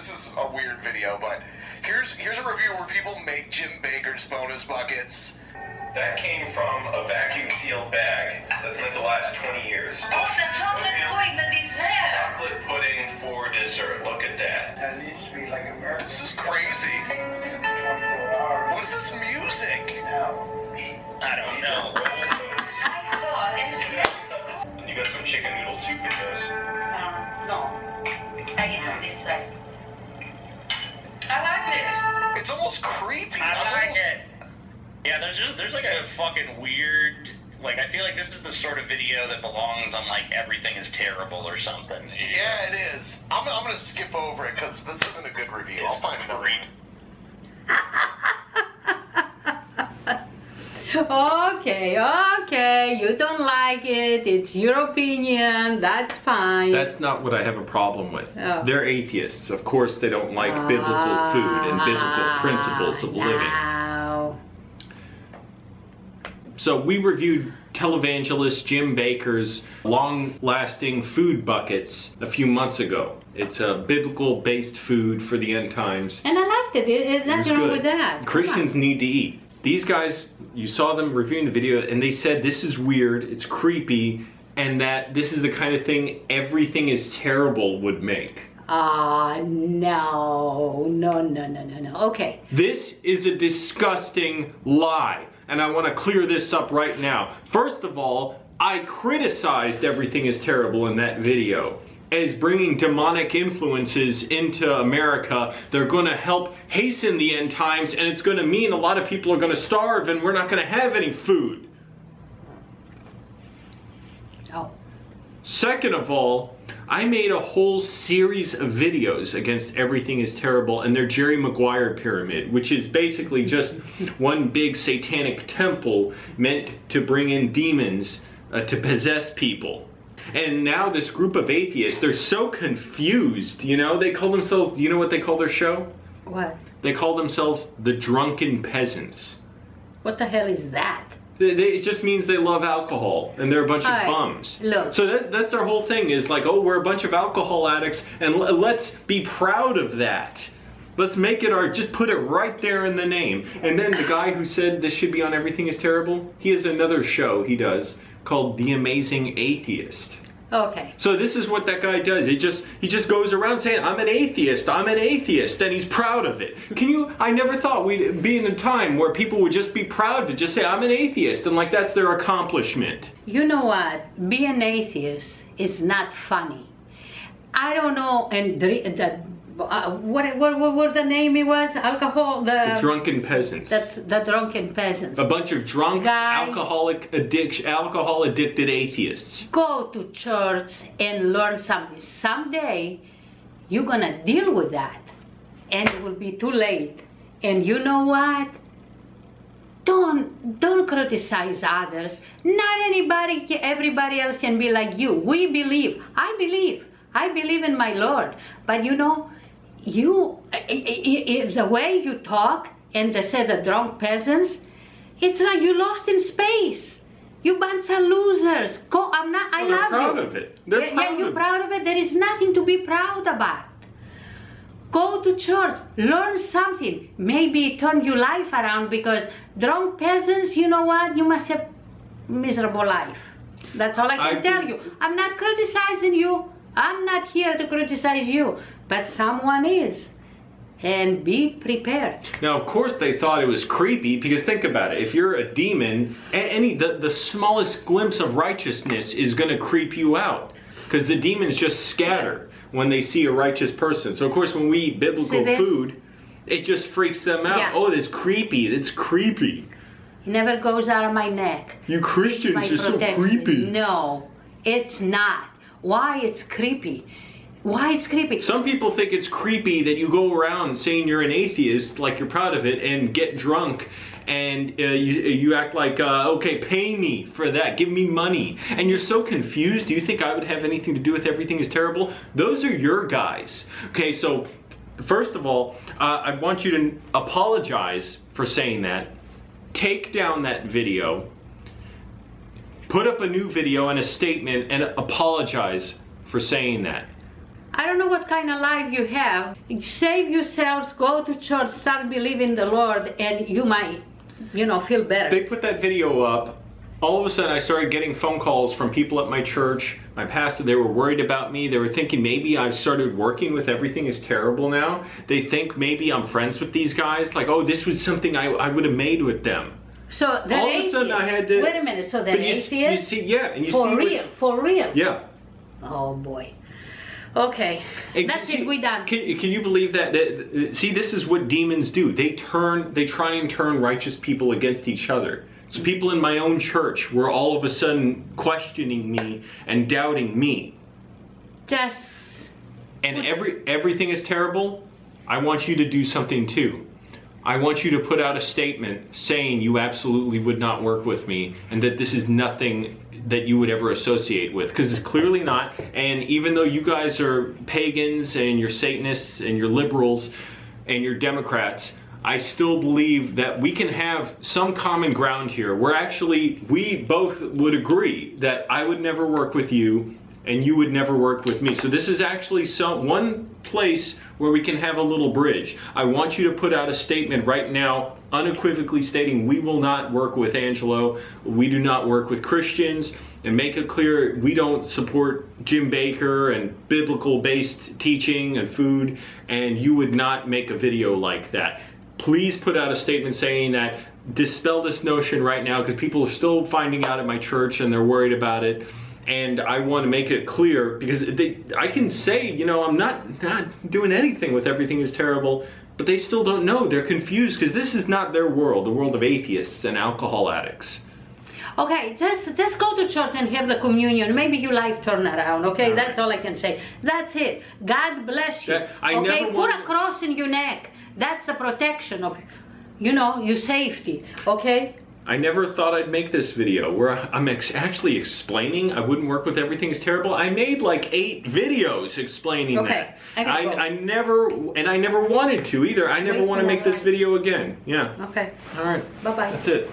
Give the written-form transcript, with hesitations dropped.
this is a weird video, but here's a review where people make Jim Baker's bonus buckets. That came from a vacuum sealed bag that's meant to last 20 years. Oh, the chocolate pudding, the dessert. Chocolate pudding for dessert. Look at that. That needs to be like a This is crazy. 24 hours. What is this music? I don't know. I saw it and it smells so good. And you got some chicken noodle soup in yours. No. I get from this side. I like this. It's almost creepy. I like it. Yeah, there's like a fucking weird, like, I feel like this is the sort of video that belongs on, like, Everything is Terrible or something. Yeah, it is. I'm gonna skip over it because this isn't a good review. I'll find another one. Okay, you don't like it, it's your opinion, that's fine. That's not what I have a problem with. Oh. They're atheists. Of course they don't like biblical food and biblical principles of living. Now. So we reviewed televangelist Jim Baker's long-lasting food buckets a few months ago. It's a biblical-based food for the end times. And I liked it, there's nothing wrong with that. Christians need to eat. These guys, you saw them reviewing the video and they said this is weird, it's creepy, and that this is the kind of thing Everything is Terrible would make. No. Okay. This is a disgusting lie, and I want to clear this up right now. First of all, I criticized Everything is Terrible in that video as bringing demonic influences into America. They're going to help hasten the end times, and it's going to mean a lot of people are going to starve and we're not going to have any food. Oh. Second of all, I made a whole series of videos against Everything is Terrible and their Jerry Maguire pyramid, which is basically just one big satanic temple meant to bring in demons to possess people. And now this group of atheists, they're so confused, you know? They call themselves, you know what they call their show? What? They call themselves the Drunken Peasants. What the hell is that? It just means they love alcohol and they're a bunch of bums. Look. So that's their whole thing, is like, oh, we're a bunch of alcohol addicts and let's be proud of that. Let's make it our, just put it right there in the name. And then the guy who said this should be on Everything is Terrible, he has another show he does called The Amazing Atheist. Okay. So this is what that guy does. He just goes around saying, I'm an atheist, and he's proud of it. I never thought we'd be in a time where people would just be proud to just say, I'm an atheist, and like that's their accomplishment. You know what? Being an atheist is not funny. I don't know, and what the name it was? Alcohol? The Drunken Peasants. The Drunken Peasants. A bunch of drunk, Guys, alcohol-addicted atheists. Go to church and learn something. Someday, you're gonna deal with that. And it will be too late. And you know what? Don't criticize others. Not everybody else can be like you. We believe. I believe in my Lord. But you know, the way you talk and they say the drunk peasants, it's like you lost in space. You bunch of losers. Go, I love you. They're proud of it. You're proud of it. There is nothing to be proud about. Go to church, learn something. Maybe turn your life around, because drunk peasants, you know what? You must have miserable life. That's all I can tell you. I'm not criticizing you. I'm not here to criticize you, but someone is. And be prepared. Now, of course, they thought it was creepy, because think about it. If you're a demon, the smallest glimpse of righteousness is going to creep you out, because the demons just scatter when they see a righteous person. So, of course, when we eat biblical food, it just freaks them out. Yeah. Oh, it's creepy. It's creepy. It never goes out of my neck. You Christians are so creepy. No, it's not. Why it's creepy? Why it's creepy? Some people think it's creepy that you go around saying you're an atheist, like you're proud of it, and get drunk, and you act like, okay, pay me for that, give me money. And you're so confused. Do you think I would have anything to do with Everything is Terrible? Those are your guys. Okay, so first of all, I want you to apologize for saying that. Take down that video. Put up a new video and a statement and apologize for saying that. I don't know what kind of life you have. Save yourselves, go to church, start believing the Lord, and you might, you know, feel better. They put that video up. All of a sudden I started getting phone calls from people at my church, my pastor. They were worried about me. They were thinking maybe I've started working with Everything Is Terrible now. They think maybe I'm friends with these guys. Like, oh, this was something I would have made with them. So the all of a sudden I had to... Wait a minute, so the atheist? You see, yeah. And you for see real, for real? Yeah. Oh boy. Okay, and that's it, we done. Can you believe that? See, this is what demons do. They try and turn righteous people against each other. So people in my own church were all of a sudden questioning me and doubting me. Just... And Everything Is Terrible, I want you to do something too. I want you to put out a statement saying you absolutely would not work with me and that this is nothing that you would ever associate with, because it's clearly not. And even though you guys are pagans and you're Satanists and you're liberals and you're Democrats, I still believe that we can have some common ground here where we both would agree that I would never work with you and you would never work with me. So this is actually one place where we can have a little bridge. I want you to put out a statement right now, unequivocally stating we will not work with Angelo, we do not work with Christians, and make it clear we don't support Jim Bakker and biblical-based teaching and food, and you would not make a video like that. Please put out a statement saying that. Dispel this notion right now, because people are still finding out at my church and they're worried about it. And I want to make it clear, because I can say, you know, I'm not doing anything with Everything Is Terrible, but they still don't know. They're confused, because this is not their world, the world of atheists and alcohol addicts. Okay, just go to church and have the communion. Maybe your life turn around, okay? All right. That's all I can say. That's it. God bless you. Okay, put a cross in your neck. That's the protection of, you know, your safety, okay? I never thought I'd make this video where I'm actually explaining I wouldn't work with Everything Is Terrible. I made like 8 videos explaining that. I never wanted to either. I never want to make this video again. Yeah. Okay. All right. Bye-bye. That's it.